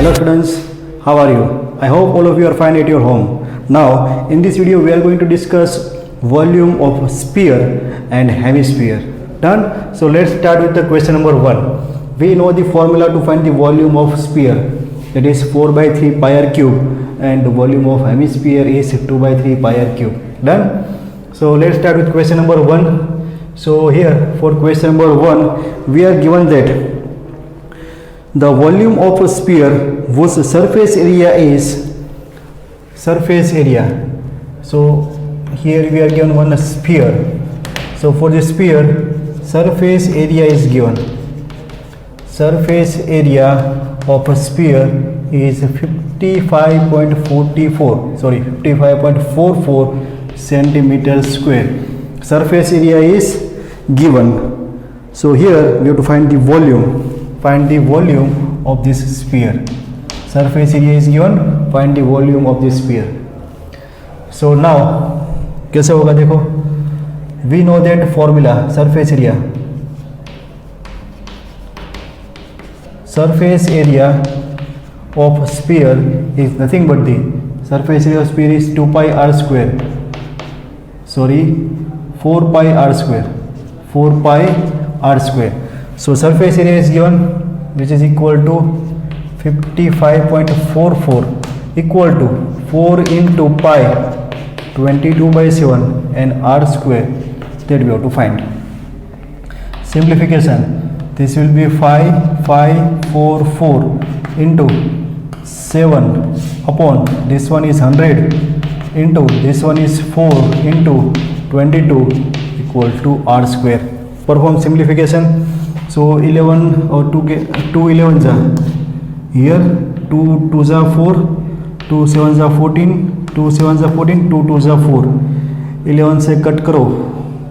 Hello students, how are you? I hope all of you are fine at your home. Now in this video we are going to discuss volume of sphere and hemisphere. Done? So let's start with the question number 1. We know the formula to find the volume of sphere, that is 4 by 3 pi r cube, and the volume of hemisphere is 2 by 3 pi r cube. Done? So let's start with question number 1. So here for question number 1 we are given that the volume of a sphere whose surface area is surface area. So here we are given one sphere. So for the sphere, surface area is given. Surface area of a sphere is 55.44 centimeter square. Surface area is given. So here we have to find the volume. Find the volume of this sphere. Surface area is given. Find the volume of this sphere. So now कैसे होगा देखो, we know that formula surface area. Surface area of sphere is nothing but the surface area of sphere is 2 pi r square. Sorry, 4 pi r square. 4 pi r square. So surface area is given, which is equal to 55.44 equal to 4 into pi 22 by 7 and r square, that we have to find. Simplification, this will be 5544 into 7 upon this one is 100 into this one is 4 into 22 equal to r square. Perform simplification. So 11 or 2 11s are here, 2 2s are 4, 2 7s are 14, 2 7s are 14, 2 2s are 4. 11 से cut करो,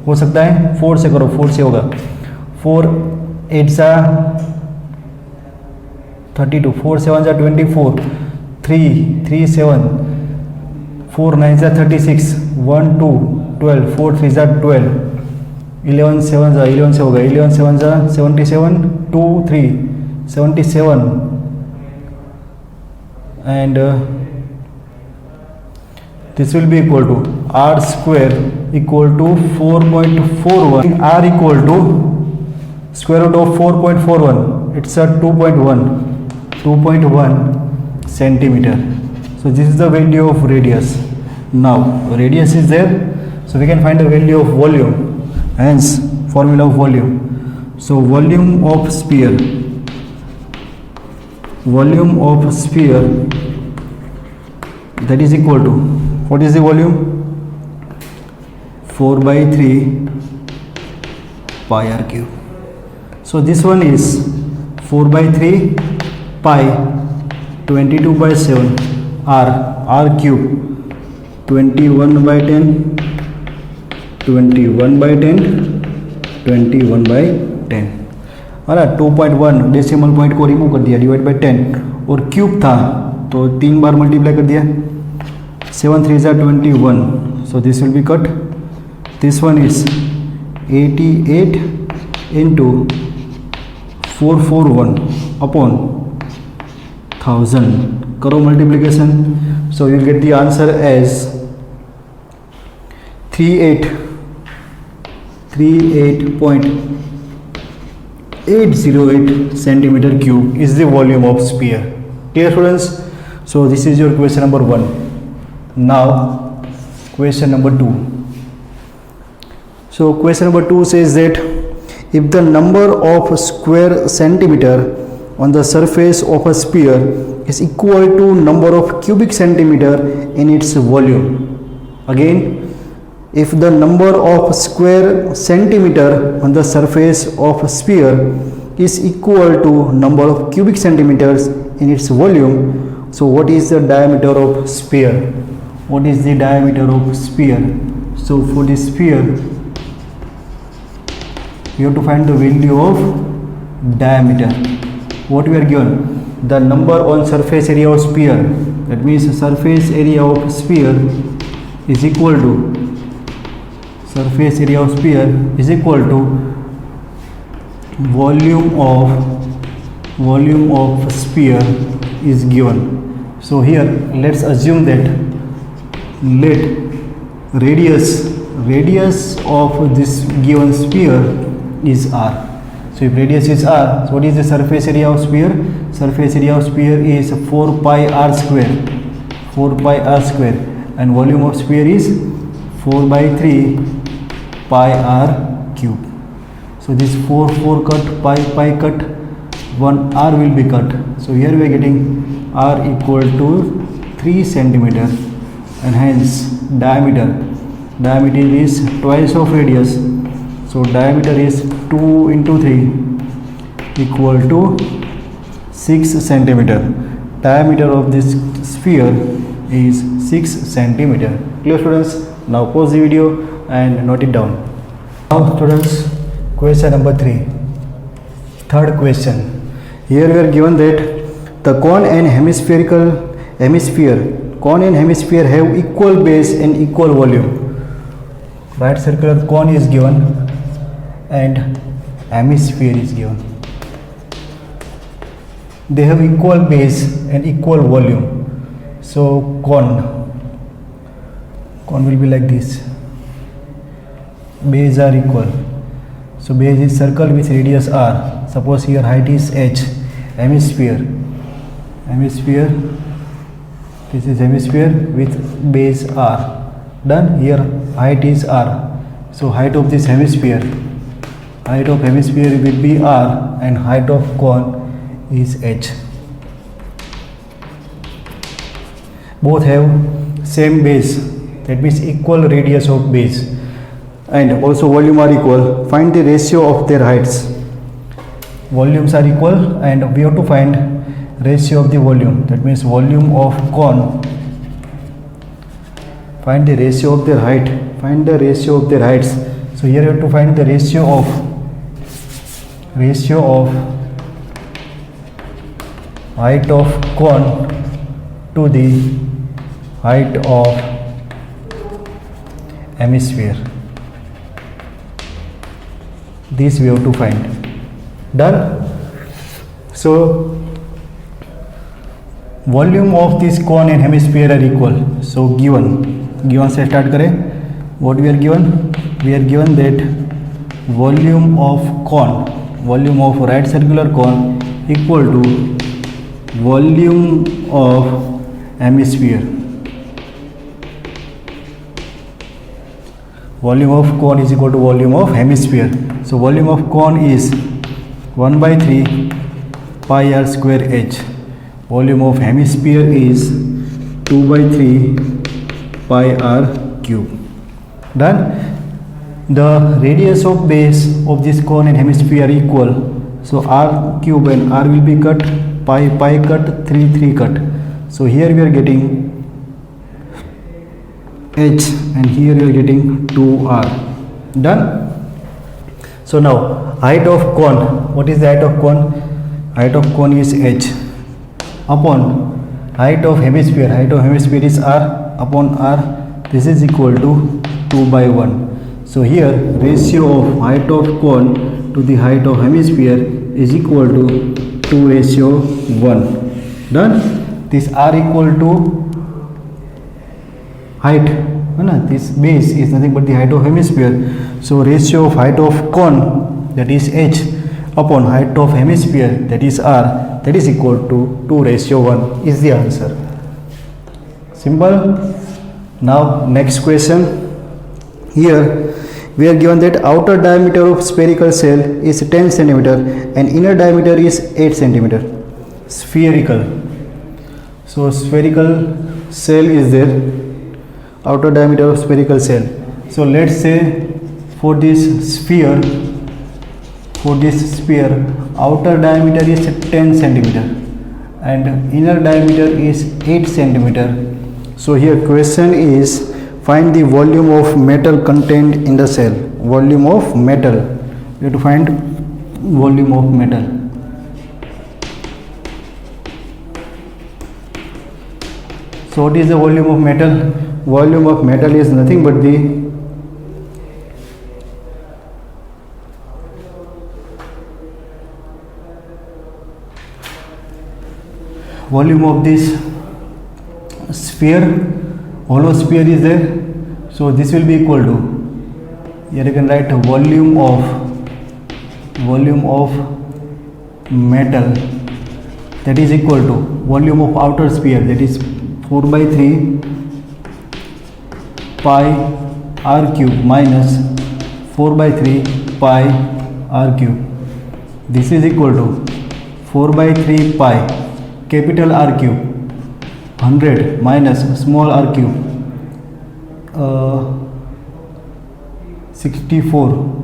हो सकता है 4 से करो, 4 से होगा 4 8s are 32, 4 7s are 24, 3 3 7, 4 9s are 36, 1 2 12, 4 3s are 12, 11 7 11 से होगा, 11 7 77, 2 3 77 and this will be equal to r square equal to 4.41. R equal to square root of 4.41, it's a 2.1 centimeter. So this is the value of radius. Now radius is there, so we can find the value of volume. Hence formula of volume. So volume of sphere that is equal to, what is the volume? 4 by 3 pi r cube. So this one is 4 by 3 pi 22 by 7 r cube, 21 by 10, 21 by 10, 21 by 10. और 2.1 decimal point को remove कर दिया, divide by 10 और cube था तो 3 बार multiply कर दिया, 7 3 are 21, so this will be cut. This one is 88 into 441 upon 1000. करो multiplication, so you will get the answer as 38.808 centimeter cube is the volume of sphere. Clear students? So this is your question number 1. Now question number 2. So question number 2 says that if the number of square centimeter on the surface of a sphere is equal to number of cubic centimeter in its volume. Again, if the number of square centimeter on the surface of a sphere is equal to number of cubic centimeters in its volume, so what is the diameter of sphere? What is the diameter of sphere? So for the sphere you have to find the value of diameter. What we are given? The number on surface area of sphere, that means surface area of sphere is equal to surface area of sphere is equal to volume of sphere is given. So here let's assume that let radius of this given sphere is r. So if radius is r, so what is the surface area of sphere? Surface area of sphere is 4 pi r square, 4 pi r square, and volume of sphere is 4 by 3 pi r cube. So this 4 cut, pi cut, 1 r will be cut. So here we are getting r equal to 3 centimeter, and hence diameter is twice of radius. So diameter is 2 into 3 equal to 6 centimeter. Diameter of this sphere is 6 centimeter. Clear students? Now pause the video and note it down. Now students, question number 3. Third question. Here we are given that the cone and hemisphere have equal base and equal volume. Right circular cone is given and hemisphere is given. They have equal base and equal volume. So cone will be like this. Base are equal. So base is circle with radius r. Suppose here height is h. Hemisphere, this is hemisphere with base r. Done. Here height is r. So height of this hemisphere will be r, and height of cone is h. Both have same base, that means equal radius of base, and also volume are equal. Find the ratio of their heights. Volumes are equal, and we have to find ratio of the volume. That means volume of cone. Find the ratio of their height. Find the ratio of their heights. So here you have to find the ratio of height of cone to the height of hemisphere. This we have to find. Done. So volume of this cone and hemisphere are equal. So given से start करें. What we are given that volume of right circular cone equal to volume of hemisphere. Volume of cone is equal to volume of hemisphere. So volume of cone is 1 by 3 pi r square h. Volume of hemisphere is 2 by 3 pi r cube. Done. The radius of base of this cone and hemisphere are equal. So r cube and r will be cut. Pi cut, 3 cut. So here we are getting h, and here you are getting 2r. Done. So now height of cone. What is the height of cone? Height of cone is h upon height of hemisphere. Height of hemisphere is r upon r. This is equal to 2 by 1. So here ratio of height of cone to the height of hemisphere is equal to 2:1. Done. This r equal to height, this base is nothing but the height of hemisphere. So ratio of height of cone, that is h, upon height of hemisphere, that is r, that is equal to 2:1 is the answer. Simple. Now next question. Here we are given that outer diameter of spherical shell is 10 centimeter and inner diameter is 8 centimeter. Spherical. So spherical shell is there. Outer diameter of spherical shell. So let's say for this sphere, outer diameter is 10 centimeter and inner diameter is 8 centimeter. So here question is find the volume of metal contained in the shell. Volume of metal. We have to find volume of metal. So what is the volume of metal? Volume of metal is nothing but the volume of this sphere, hollow sphere is there, so this will be equal to, here you can write volume of metal, that is equal to volume of outer sphere, that is 4 by 3 pi r cube minus 4 by 3 pi r cube. This is equal to 4 by 3 pi capital R cube 100 minus small r cube 64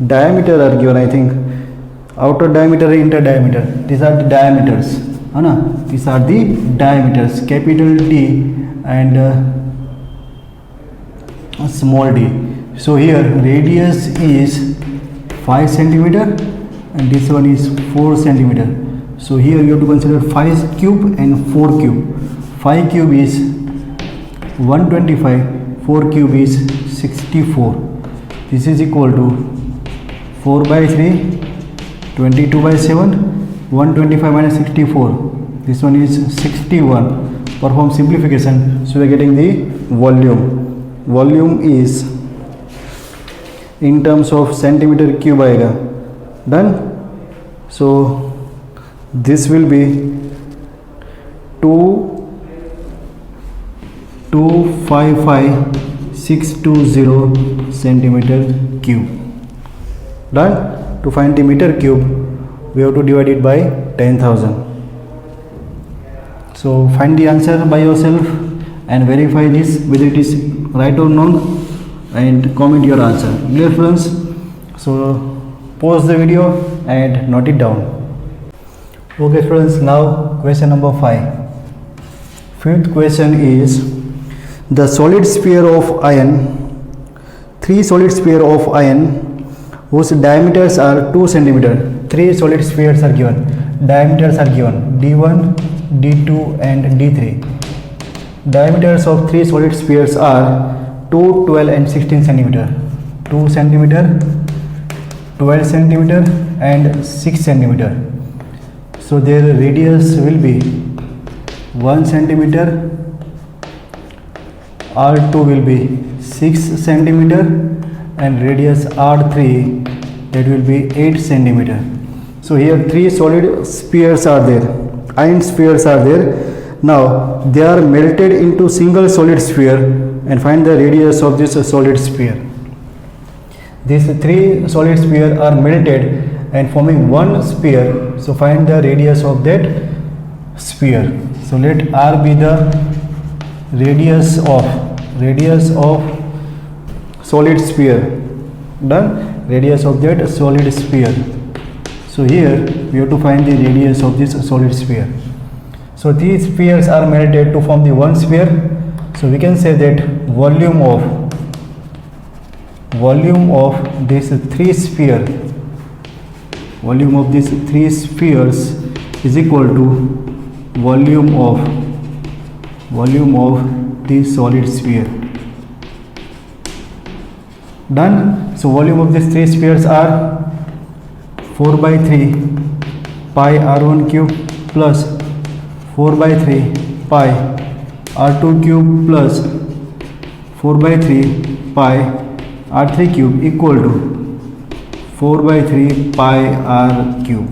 diameter are given, I think outer diameter and inner diameter, these are the diameters, these are the diameters, capital D and small d. So here radius is 5 centimeter and this one is 4 centimeter. So here you have to consider 5 cube and 4 cube. 5 cube is 125, 4 cube is 64. This is equal to 4 by 3, 22 by 7, 125 minus 64. This one is 61. Perform simplification. So we are getting the volume. Volume is in terms of centimeter cube आएगा. Done. So this will be 255,620 centimeter cube. Done. To find the meter cube, we have to divide it by 10,000. So find the answer by yourself and verify this whether it is right or wrong and comment your answer. Dear friends, so pause the video and note it down. Okay friends, now question number 5. Fifth question is the solid sphere of iron, 3 solid sphere of iron whose diameters are 2 centimeter. 3 solid spheres are given, diameters are given d1, d2 and d3. Diameters of 3 solid spheres are 2, 12 and 16 centimeter. 2 centimeter, 12 centimeter and 6 centimeter. So their radius will be 1 centimeter, R2 will be 6 centimeter and radius R3 that will be 8 centimeter. So here 3 solid spheres are there, iron spheres are there. Now they are melted into single solid sphere and find the radius of this solid sphere. These 3 solid spheres are melted and forming one sphere. So find the radius of that sphere. So let R be the radius of solid sphere. Done. Radius of that solid sphere. So here we have to find the radius of this solid sphere. So these spheres are melted to form the one sphere. So we can say that volume of this 3 sphere, volume of these 3 spheres is equal to volume of the solid sphere. Done. So volume of these 3 spheres are 4 by 3 pi r1 cube plus 4 by 3 pi r2 cube plus 4 by 3 pi r3 cube equal to 4 by 3 pi r cube.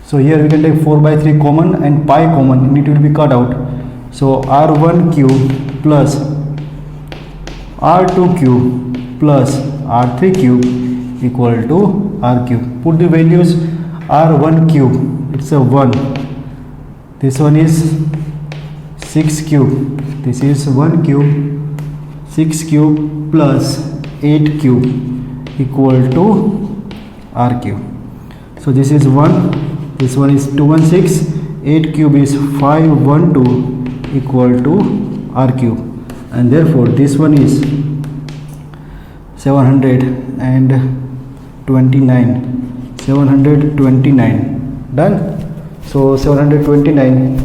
So here we can take 4 by 3 common and pi common, and it will be cut out. So r1 cube plus r2 cube plus r3 cube equal to r cube. Put the values. R1 cube, it's a 1. This one is 6 cube. This is 1 cube. 6 cube plus 8 cube equal to r cube. So this is 1. This one is 216. 8 cube is 512 equal to r cube. And therefore this one is 729. Done. So 729,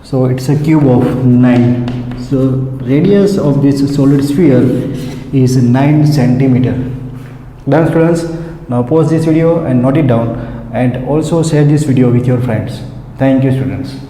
so it's a cube of 9. So radius of this solid sphere is 9 centimeter. Done students? Now pause this video and note it down, and also share this video with your friends. Thank you students.